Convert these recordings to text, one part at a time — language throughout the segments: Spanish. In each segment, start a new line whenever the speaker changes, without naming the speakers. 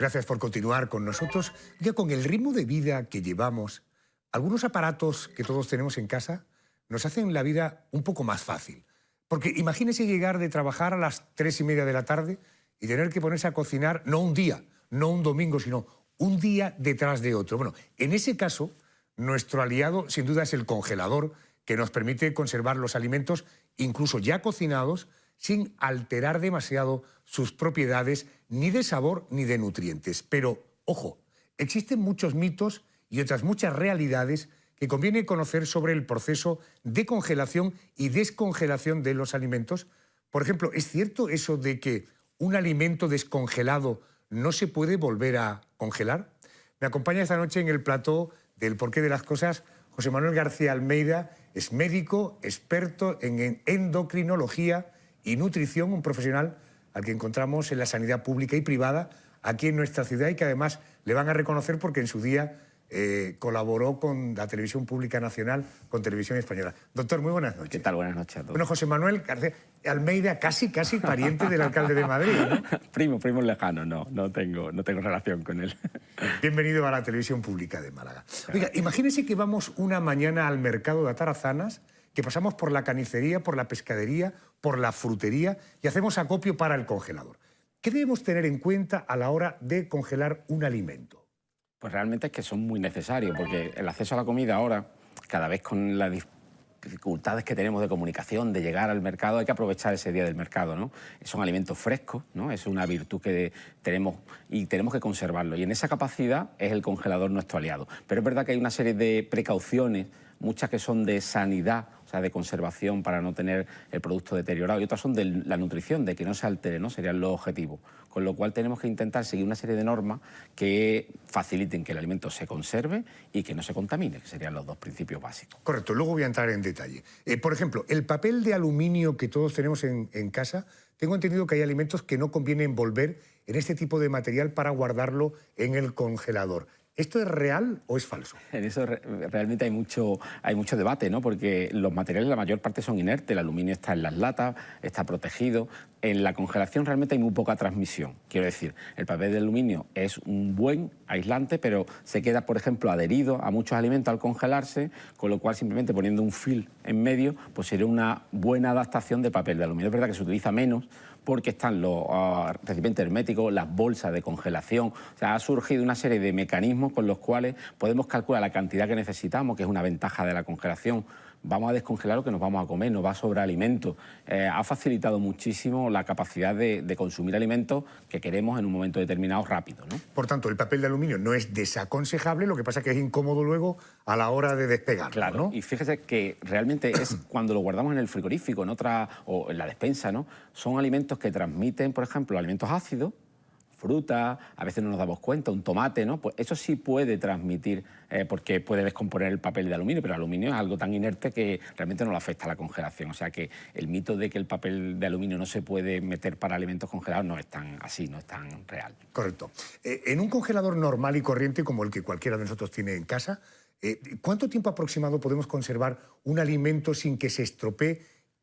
Gracias por continuar con nosotros. Ya con el ritmo de vida que llevamos, algunos aparatos que todos tenemos en casa nos hacen la vida un poco más fácil. Porque imagínese llegar de trabajar a las 3:30 de la tarde y tener que ponerse a cocinar no un día, no un domingo, sino un día detrás de otro. Bueno, en ese caso, nuestro aliado sin duda es el congelador, que nos permite conservar los alimentos, incluso ya cocinados, sin alterar demasiado sus propiedades ni de sabor ni de nutrientes. Pero, ojo, existen muchos mitos y otras muchas realidades que conviene conocer sobre el proceso de congelación y descongelación de los alimentos. Por ejemplo, ¿es cierto eso de que un alimento descongelado no se puede volver a congelar? Me acompaña esta noche en el plató del Porqué de las Cosas José Manuel García Almeida. Es médico, experto en endocrinología y nutrición, un profesional al que encontramos en la sanidad pública y privada aquí en nuestra ciudad y que además le van a reconocer porque en su día colaboró con la Televisión Pública Nacional, con Televisión Española. Doctor, muy buenas noches.
¿Qué tal? Buenas noches a todos.
Bueno, José Manuel García Almeida, casi pariente del alcalde de Madrid, ¿no?
Primo lejano, no tengo relación con él.
Bienvenido a la Televisión Pública de Málaga. Oiga, imagínese que vamos una mañana al mercado de Atarazanas, que pasamos por la carnicería, por la pescadería, por la frutería y hacemos acopio para el congelador. ¿Qué debemos tener en cuenta a la hora de congelar un alimento?
Pues realmente es que son muy necesarios, porque el acceso a la comida ahora, cada vez con las dificultades que tenemos de comunicación, de llegar al mercado, hay que aprovechar ese día del mercado, ¿no? Son alimentos frescos, ¿no? Es una virtud que tenemos y tenemos que conservarlo. Y en esa capacidad es el congelador nuestro aliado. Pero es verdad que hay una serie de precauciones, muchas que son de sanidad, o sea, de conservación para no tener el producto deteriorado, y otras son de la nutrición, de que no se altere, ¿no? Serían los objetivos. Con lo cual tenemos que intentar seguir una serie de normas que faciliten que el alimento se conserve y que no se contamine, que serían los dos principios básicos.
Correcto, luego voy a entrar en detalle. Por ejemplo, el papel de aluminio que todos tenemos en casa, tengo entendido que hay alimentos que no conviene envolver en este tipo de material para guardarlo en el congelador. ¿Esto es real o es falso?
En eso realmente hay mucho debate, ¿no? Porque los materiales, la mayor parte son inertes, el aluminio está en las latas, está protegido. En la congelación realmente hay muy poca transmisión. Quiero decir, el papel de aluminio es un buen aislante, pero se queda, por ejemplo, adherido a muchos alimentos al congelarse, con lo cual simplemente poniendo un film en medio, pues sería una buena adaptación de papel de aluminio. Es verdad que se utiliza menos, porque están los recipientes herméticos, las bolsas de congelación. O sea, ha surgido una serie de mecanismos con los cuales podemos calcular la cantidad que necesitamos, que es una ventaja de la congelación. Vamos a descongelar lo que nos vamos a comer, nos va a sobrar alimento. Ha facilitado muchísimo la capacidad de consumir alimentos que queremos en un momento determinado rápido, ¿no?
Por tanto, el papel de aluminio no es desaconsejable, lo que pasa es que es incómodo luego a la hora de despegarlo,
claro,
¿no?
Y fíjese que realmente es cuando lo guardamos en el frigorífico, o en la despensa, ¿no? Son alimentos que transmiten, por ejemplo, alimentos ácidos, fruta, a veces no nos damos cuenta, un tomate, ¿no? Pues eso sí puede transmitir, porque puede descomponer el papel de aluminio, pero el aluminio es algo tan inerte que realmente no le afecta a la congelación. O sea que el mito de que el papel de aluminio no se puede meter para alimentos congelados no es tan así, no es tan real.
Correcto. En un congelador normal y corriente como el que cualquiera de nosotros tiene en casa, ¿cuánto tiempo aproximado podemos conservar un alimento sin que se estropee?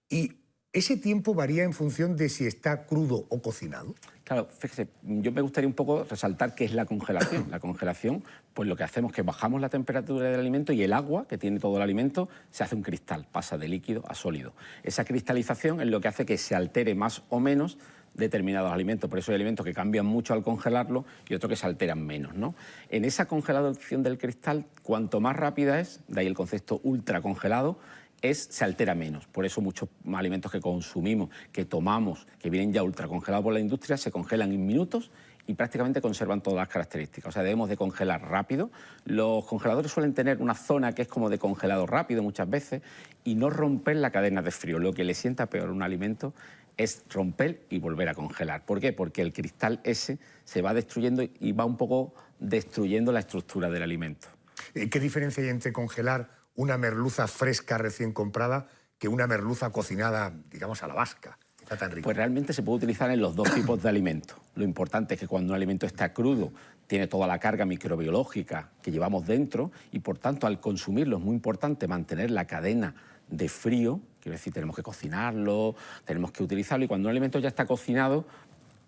Y ese tiempo varía en función de si está crudo o cocinado.
Claro, fíjese, yo me gustaría un poco resaltar qué es la congelación. La congelación, pues lo que hacemos es que bajamos la temperatura del alimento y el agua que tiene todo el alimento se hace un cristal, pasa de líquido a sólido. Esa cristalización es lo que hace que se altere más o menos determinados alimentos. Por eso hay alimentos que cambian mucho al congelarlo y otros que se alteran menos, ¿no? En esa congelación del cristal, cuanto más rápida es, de ahí el concepto ultracongelado, se altera menos. Por eso muchos alimentos que consumimos, que tomamos, que vienen ya ultracongelados por la industria, se congelan en minutos y prácticamente conservan todas las características. O sea, debemos de congelar rápido. Los congeladores suelen tener una zona que es como de congelado rápido muchas veces y no romper la cadena de frío. Lo que le sienta peor a un alimento es romper y volver a congelar. ¿Por qué? Porque el cristal ese se va destruyendo y va un poco destruyendo la estructura del alimento.
¿Qué diferencia hay entre congelar una merluza fresca recién comprada que una merluza cocinada, digamos, a la vasca? Está tan rico.
Pues realmente se puede utilizar en los dos tipos de alimentos. Lo importante es que cuando un alimento está crudo, tiene toda la carga microbiológica que llevamos dentro y, por tanto, al consumirlo es muy importante mantener la cadena de frío. Quiero decir, tenemos que cocinarlo, tenemos que utilizarlo y cuando un alimento ya está cocinado,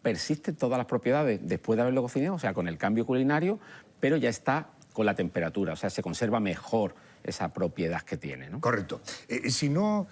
persisten todas las propiedades después de haberlo cocinado, o sea, con el cambio culinario, pero ya está con la temperatura, o sea, se conserva mejor esa propiedad que tiene, ¿no?
Correcto. Si no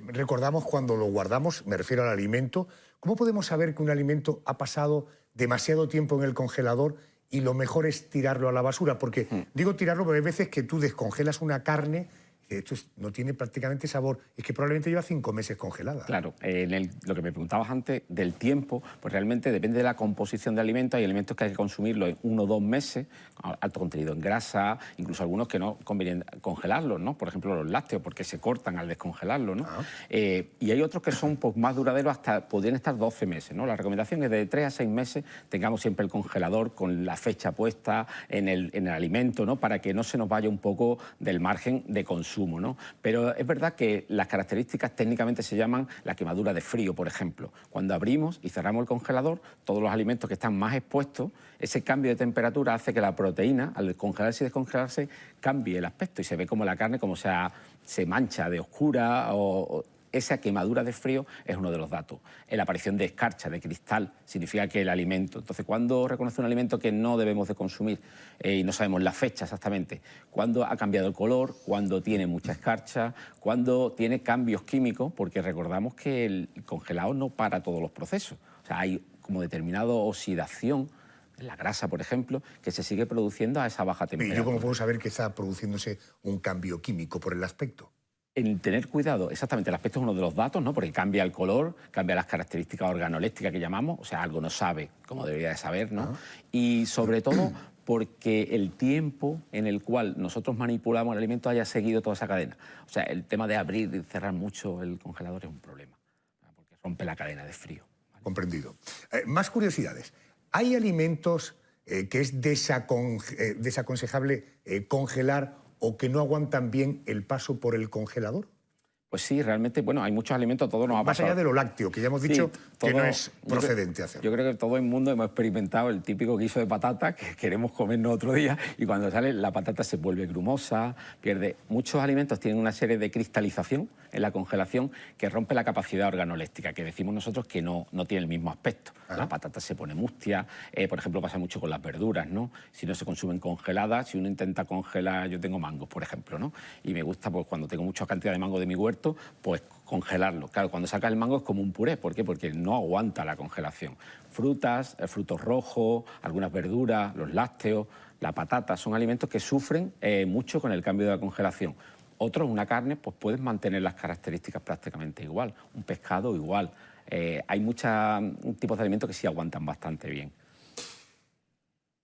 recordamos cuando lo guardamos, me refiero al alimento, ¿cómo podemos saber que un alimento ha pasado demasiado tiempo en el congelador y lo mejor es tirarlo a la basura? Porque digo tirarlo porque hay veces que tú descongelas una carne y esto no tiene prácticamente sabor. Es que probablemente lleva 5 meses congelada.
Claro, lo que me preguntabas antes del tiempo, pues realmente depende de la composición de alimentos. Hay alimentos que hay que consumirlos en 1 o 2 meses, alto contenido en grasa, incluso algunos que no conviene congelarlos, ¿no? Por ejemplo, los lácteos, porque se cortan al descongelarlos, ¿no? Y hay otros que son pues, más duraderos, podrían estar 12 meses, ¿no? La recomendación es de 3 a 6 meses, tengamos siempre el congelador con la fecha puesta en el alimento, ¿no? Para que no se nos vaya un poco del margen de consumo, ¿no? Pero es verdad que las características técnicamente se llaman la quemadura de frío, por ejemplo. Cuando abrimos y cerramos el congelador, todos los alimentos que están más expuestos, ese cambio de temperatura hace que la proteína, al congelarse y descongelarse, cambie el aspecto y se ve como la carne como se mancha de oscura o esa quemadura de frío es uno de los datos. La aparición de escarcha, de cristal, significa que el alimento... Entonces, ¿cuándo reconoce un alimento que no debemos de consumir? Y no sabemos la fecha exactamente. ¿Cuándo ha cambiado el color? ¿Cuándo tiene mucha escarcha? ¿Cuándo tiene cambios químicos? Porque recordamos que el congelado no para todos los procesos. O sea, hay como determinada oxidación en la grasa, por ejemplo, que se sigue produciendo a esa baja temperatura.
¿Y yo cómo puedo saber que está produciéndose un cambio químico por el aspecto?
El tener cuidado, exactamente, el aspecto es uno de los datos, ¿no? Porque cambia el color, cambia las características organolépticas que llamamos, o sea, algo no sabe como debería de saber, ¿no? Y sobre todo porque el tiempo en el cual nosotros manipulamos el alimento haya seguido toda esa cadena. O sea, el tema de abrir y cerrar mucho el congelador es un problema, ¿no? Porque rompe la cadena de frío, ¿vale?
Comprendido. Más curiosidades. ¿Hay alimentos que es desaconsejable congelar o que no aguantan bien el paso por el congelador?
Pues sí, realmente, bueno, hay muchos alimentos, todo nos ha pasado.
Más allá de lo lácteo, que ya hemos dicho que no es procedente hacerlo.
Yo creo que todo el mundo hemos experimentado el típico guiso de patata que queremos comernos otro día y cuando sale la patata se vuelve grumosa, pierde. Muchos alimentos tienen una serie de cristalización en la congelación que rompe la capacidad organoléptica, que decimos nosotros que no tiene el mismo aspecto. La patata se pone mustia, por ejemplo, pasa mucho con las verduras, ¿no? Si no se consumen congeladas, si uno intenta congelar, yo tengo mangos, por ejemplo, ¿no? Y me gusta, pues cuando tengo mucha cantidad de mango de mi huerto, pues congelarlo. Claro, cuando saca el mango es como un puré. ¿Por qué? Porque no aguanta la congelación. Frutas, frutos rojos, algunas verduras, los lácteos, la patata, son alimentos que sufren mucho con el cambio de la congelación. Otros, una carne, pues puedes mantener las características prácticamente igual. Un pescado igual. Hay muchos tipos de alimentos que sí aguantan bastante bien.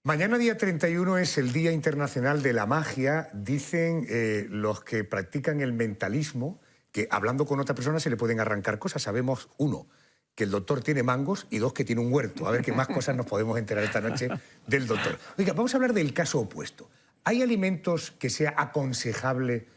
Mañana, día 31, es el Día Internacional de la Magia. Dicen los que practican el mentalismo que hablando con otra persona se le pueden arrancar cosas. Sabemos, 1, que el doctor tiene mangos y 2, que tiene un huerto. A ver qué más cosas nos podemos enterar esta noche del doctor. Oiga, vamos a hablar del caso opuesto. ¿Hay alimentos que sea aconsejable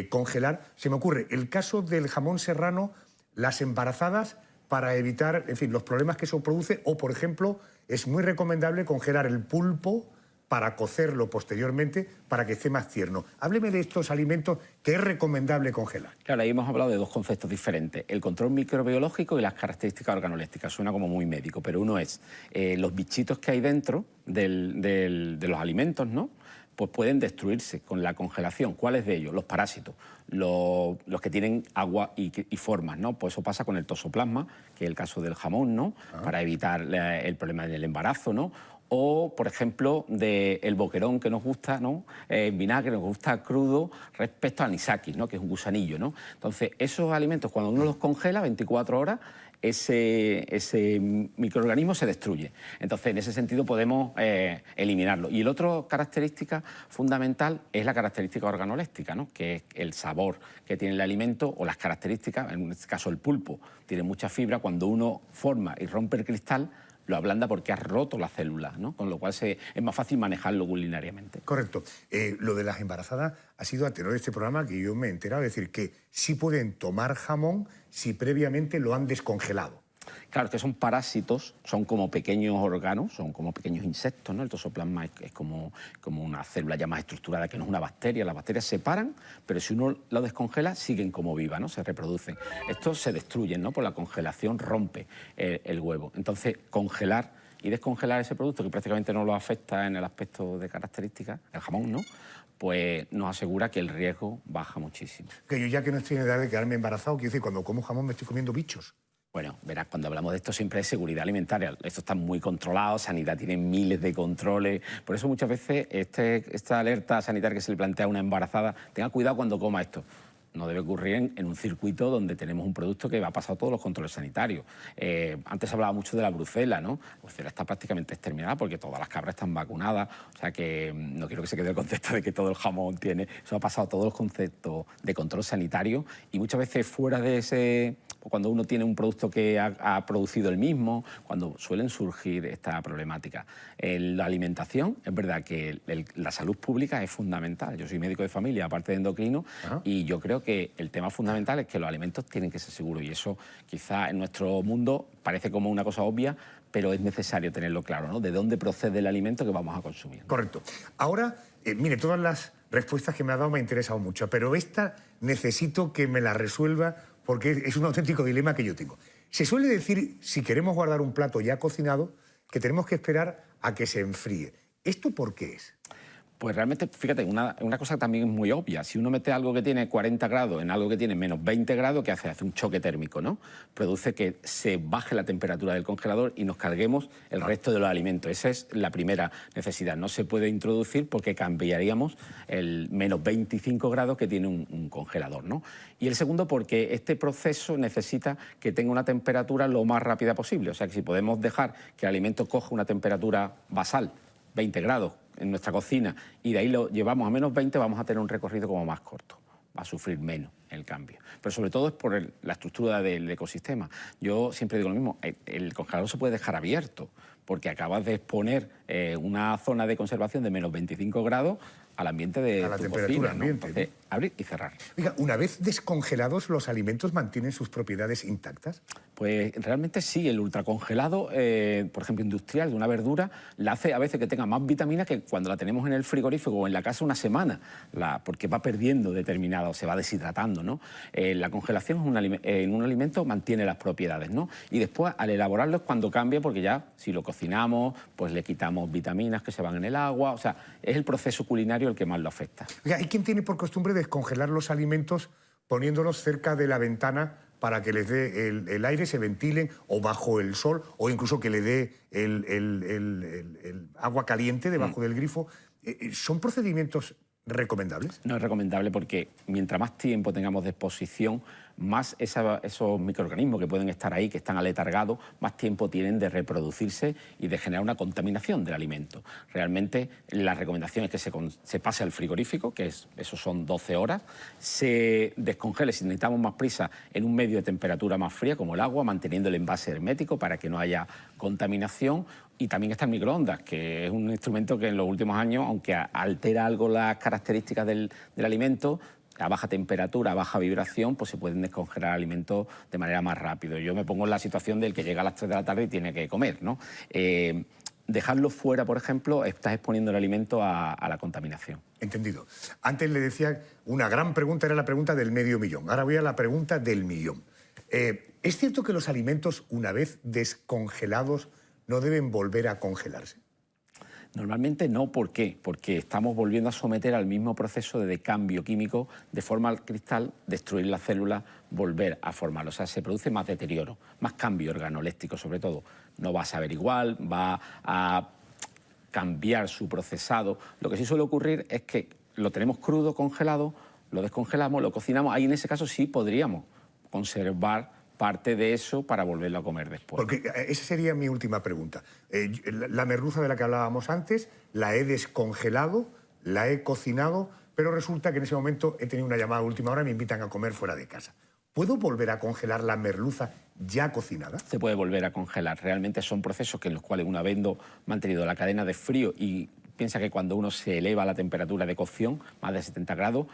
congelar? Se me ocurre el caso del jamón serrano, las embarazadas, para evitar, en fin, los problemas que eso produce. O, por ejemplo, es muy recomendable congelar el pulpo para cocerlo posteriormente para que esté más tierno. Hábleme de estos alimentos que es recomendable congelar.
Claro, ahí hemos hablado de 2 conceptos diferentes. El control microbiológico y las características organolépticas. Suena como muy médico, pero uno es los bichitos que hay dentro de los alimentos, ¿no? Pues pueden destruirse con la congelación. ¿Cuáles de ellos? Los parásitos, los que tienen agua y formas, ¿no? Pues eso pasa con el toxoplasma, que es el caso del jamón, ¿no? Para evitar el problema del embarazo, ¿no? O, por ejemplo, del boquerón que nos gusta, ¿no? En vinagre, nos gusta crudo, respecto al anisakis, ¿no? Que es un gusanillo, ¿no? Entonces, esos alimentos, cuando uno los congela 24 horas, ese microorganismo se destruye. Entonces, en ese sentido podemos eliminarlo. Y la otra característica fundamental es la característica organoléptica, ¿no? Que es el sabor que tiene el alimento o las características, en este caso el pulpo, tiene mucha fibra. Cuando uno forma y rompe el cristal, lo ablanda porque ha roto las células, ¿no? Con lo cual es más fácil manejarlo culinariamente.
Correcto. Lo de las embarazadas ha sido a tenor de este programa que yo me he enterado, es decir, que sí pueden tomar jamón si previamente lo han descongelado.
Claro, que son parásitos, son como pequeños órganos, son como pequeños insectos, ¿no? El toxoplasma es como una célula ya más estructurada, que no es una bacteria. Las bacterias se paran, pero si uno lo descongela, siguen como vivas, ¿no? Se reproducen. Estos se destruyen, ¿no? Por la congelación rompe el huevo. Entonces, congelar y descongelar ese producto, que prácticamente no lo afecta en el aspecto de características, el jamón, ¿no?, pues nos asegura que el riesgo baja muchísimo.
Que yo, ya que no estoy en edad de quedarme embarazado, quiero decir, cuando como jamón me estoy comiendo bichos.
Bueno, verás, cuando hablamos de esto siempre es seguridad alimentaria. Esto está muy controlado, Sanidad tiene miles de controles. Por eso muchas veces esta alerta sanitaria que se le plantea a una embarazada, tenga cuidado cuando coma esto. No debe ocurrir en un circuito donde tenemos un producto que va a pasar todos los controles sanitarios. Antes hablaba mucho de la brucela, ¿no? La brucela está prácticamente exterminada porque todas las cabras están vacunadas. O sea que no quiero que se quede el concepto de que todo el jamón tiene... Eso ha pasado todos los conceptos de control sanitario y muchas veces fuera de ese... Cuando uno tiene un producto que ha producido el mismo, cuando suelen surgir esta problemática. En la alimentación, es verdad que la salud pública es fundamental. Yo soy médico de familia, aparte de endocrino, y yo creo que el tema fundamental es que los alimentos tienen que ser seguros. Y eso quizá en nuestro mundo parece como una cosa obvia, pero es necesario tenerlo claro, ¿no? De dónde procede el alimento que vamos a consumir.
Correcto. Ahora, mire, todas las respuestas que me ha dado me han interesado mucho, pero esta necesito que me la resuelva porque es un auténtico dilema que yo tengo. Se suele decir, si queremos guardar un plato ya cocinado, que tenemos que esperar a que se enfríe. ¿Esto por qué es?
Pues realmente, fíjate, una cosa que también es muy obvia. Si uno mete algo que tiene 40 grados en algo que tiene menos 20 grados, ¿qué hace? Hace un choque térmico, ¿no? Produce que se baje la temperatura del congelador y nos carguemos el resto de los alimentos. Esa es la primera necesidad. No se puede introducir porque cambiaríamos el menos 25 grados que tiene un congelador, ¿no? Y el segundo, porque este proceso necesita que tenga una temperatura lo más rápida posible. O sea, que si podemos dejar que el alimento coja una temperatura basal, 20 grados, en nuestra cocina, y de ahí lo llevamos a menos 20, vamos a tener un recorrido como más corto. Va a sufrir menos el cambio. Pero sobre todo es por la estructura del ecosistema. Yo siempre digo lo mismo, el congelador se puede dejar abierto, porque acabas de exponer una zona de conservación de menos 25 grados al ambiente de
a la
tu
temperatura
cocina, ¿no?
ambiente.
Entonces, abrir y cerrar.
Oiga, una vez descongelados, ¿los alimentos mantienen sus propiedades intactas?
Pues realmente sí, el ultracongelado, por ejemplo, industrial de una verdura, la hace a veces que tenga más vitamina que cuando la tenemos en el frigorífico o en la casa una semana, porque va perdiendo determinado, se va deshidratando, ¿no? La congelación en un alimento mantiene las propiedades, ¿no? Y después, al elaborarlo es cuando cambia, porque ya, si lo cocinamos, pues le quitamos vitaminas que se van en el agua, o sea, es el proceso culinario el que más lo afecta.
Oiga, ¿hay quien tiene por costumbre descongelar los alimentos poniéndolos cerca de la ventana para que les dé el aire, se ventilen, o bajo el sol, o incluso que le dé el agua caliente debajo del grifo? ¿Son procedimientos recomendables?
No es recomendable porque mientras más tiempo tengamos de exposición, más esos microorganismos que pueden estar ahí, que están aletargados, más tiempo tienen de reproducirse y de generar una contaminación del alimento. Realmente la recomendación es que se pase al frigorífico, que eso son 12 horas, se descongele si necesitamos más prisa en un medio de temperatura más fría, como el agua, manteniendo el envase hermético para que no haya contaminación. Y también está el microondas, que es un instrumento que en los últimos años, aunque altera algo las características del alimento, a baja temperatura, a baja vibración, pues se pueden descongelar alimentos de manera más rápida. Yo me pongo en la situación del que llega a las 3 de la tarde y tiene que comer, ¿no? Dejarlo fuera, por ejemplo, estás exponiendo el alimento a la contaminación.
Entendido. Antes le decía, una gran pregunta era la pregunta del medio millón. Ahora voy a la pregunta del millón. ¿Es cierto que los alimentos, una vez descongelados, no deben volver a congelarse?
Normalmente no. ¿Por qué? Porque estamos volviendo a someter al mismo proceso de cambio químico, de forma al cristal, destruir las células, volver a formarlo. O sea, se produce más deterioro, más cambio organoléctico sobre todo. No va a saber igual, va a cambiar su procesado. Lo que sí suele ocurrir es que lo tenemos crudo, congelado, lo descongelamos, lo cocinamos. Ahí en ese caso sí podríamos conservar parte de eso para volverlo a comer después.
Porque esa sería mi última pregunta. La merluza de la que hablábamos antes, la he descongelado, la he cocinado, pero resulta que en ese momento he tenido una llamada de última hora y me invitan a comer fuera de casa. ¿Puedo volver a congelar la merluza ya cocinada?
Se puede volver a congelar. Realmente son procesos en los cuales una vez mantenido la cadena de frío, y piensa que cuando uno se eleva la temperatura de cocción, más de 70 grados,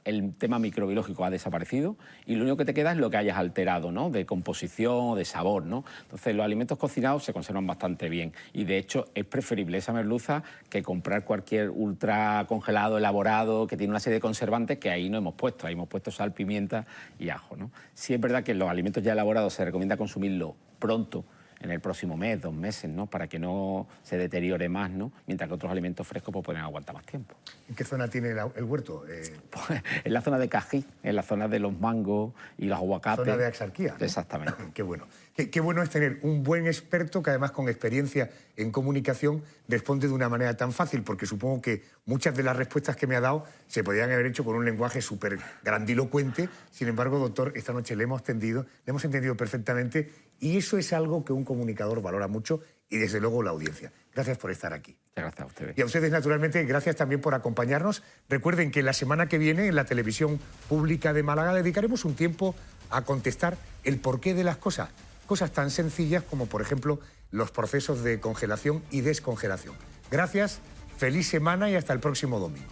el tema microbiológico ha desaparecido y lo único que te queda es lo que hayas alterado, ¿no? De composición o de sabor, ¿no? Entonces los alimentos cocinados se conservan bastante bien y de hecho es preferible esa merluza que comprar cualquier ultra congelado, elaborado, que tiene una serie de conservantes que ahí no hemos puesto. Ahí hemos puesto sal, pimienta y ajo, ¿no? Sí es verdad que los alimentos ya elaborados se recomienda consumirlos pronto, en el próximo mes, 2 meses, ¿no? Para que no se deteriore más, ¿no? Mientras que otros alimentos frescos pues, pueden aguantar más tiempo.
¿En qué zona tiene el huerto?
Pues, en la zona de Cají, en la zona de los mangos y los aguacates.
Zona de Axarquía, ¿no?
Exactamente.
Qué bueno. Qué bueno es tener un buen experto que además con experiencia en comunicación responde de una manera tan fácil, porque supongo que muchas de las respuestas que me ha dado se podrían haber hecho con un lenguaje súper grandilocuente. Sin embargo, doctor, esta noche le hemos entendido perfectamente y eso es algo que un comunicador valora mucho y desde luego la audiencia. Gracias por estar aquí.
Muchas gracias a ustedes.
Y a ustedes, naturalmente, gracias también por acompañarnos. Recuerden que la semana que viene en la televisión pública de Málaga dedicaremos un tiempo a contestar el porqué de las cosas. Cosas tan sencillas como, por ejemplo, los procesos de congelación y descongelación. Gracias, feliz semana y hasta el próximo domingo.